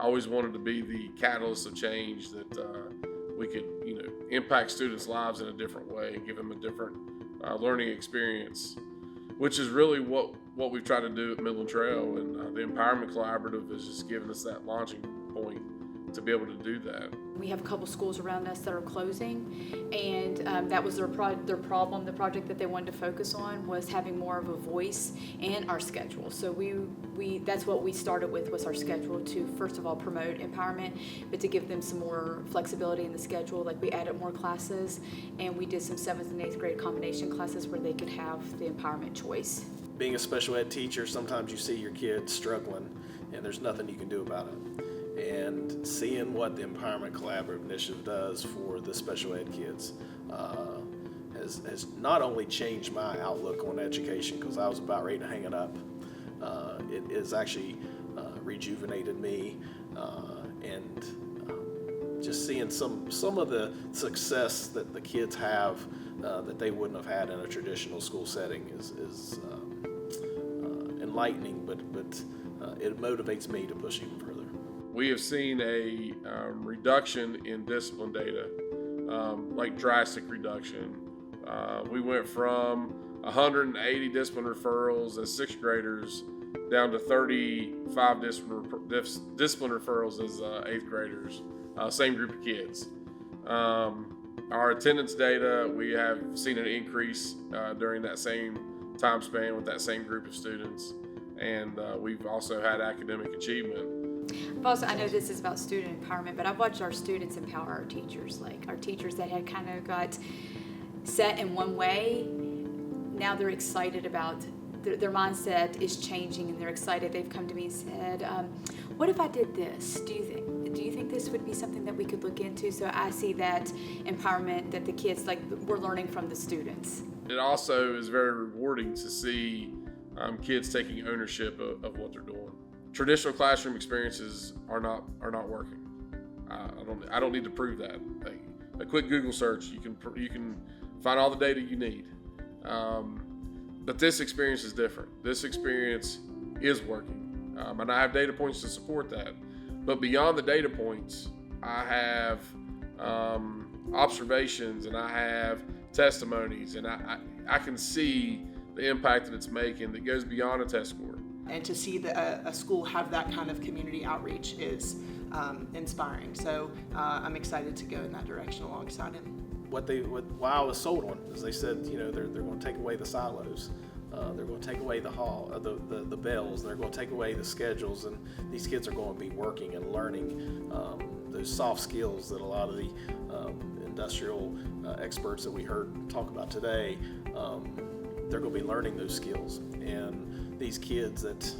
I always wanted to be the catalyst of change that we could, impact students' lives in a different way and give them a different learning experience, which is really what we've tried to do at Midland Trail. And the Empowerment Collaborative is just giving us that launching point to be able to do that. We have a couple schools around us that are closing, and that was their problem. The project that they wanted to focus on was having more of a voice in our schedule. So we that's what we started with, was our schedule, to first of all promote empowerment, but to give them some more flexibility in the schedule. Like, we added more classes, and we did some 7th and 8th grade combination classes where they could have the empowerment choice. Being a special ed teacher, sometimes you see your kids struggling and there's nothing you can do about it. And seeing what the Empowerment Collaborative Initiative does for the special ed kids has not only changed my outlook on education, because I was about ready to hang it up. It has actually rejuvenated me, and just seeing some of the success that the kids have that they wouldn't have had in a traditional school setting is enlightening, but it motivates me to push even further. We have seen a reduction in discipline data, like drastic reduction. We went from 180 discipline referrals as 6th graders down to 35 discipline referrals as 8th graders, same group of kids. Our attendance data, we have seen an increase during that same time span with that same group of students, and we've also had academic achievement. I know this is about student empowerment, but I've watched our students empower our teachers. Like, our teachers that had kind of got set in one way, now they're excited about, their mindset is changing, and they're excited. They've come to me and said, what if I did this? Do you think this would be something that we could look into? So I see that empowerment that the kids, like, we're learning from the students. It also is very rewarding to see kids taking ownership of what they're doing. Traditional classroom experiences are not working. I don't need to prove that. A quick Google search, you can find all the data you need. But this experience is different. This experience is working, and I have data points to support that. But beyond the data points, I have observations, and I have testimonies, and I can see the impact that it's making that goes beyond a test score. And to see a school have that kind of community outreach is inspiring. So I'm excited to go in that direction alongside him. What I was sold on is, they said, they're going to take away the silos. They're going to take away the bells. They're going to take away the schedules, and these kids are going to be working and learning those soft skills that a lot of the industrial experts that we heard talk about today. They're going to be learning those skills, and these kids that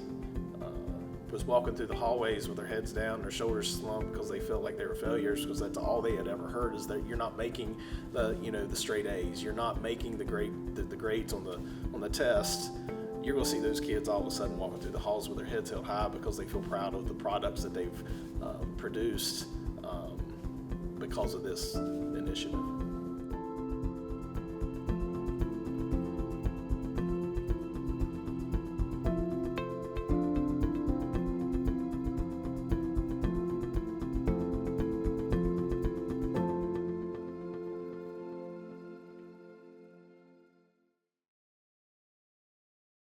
was walking through the hallways with their heads down, their shoulders slumped because they felt like they were failures, because that's all they had ever heard, is that you're not making the straight A's, you're not making the grades on the test. You're going to see those kids all of a sudden walking through the halls with their heads held high because they feel proud of the products that they've produced because of this initiative.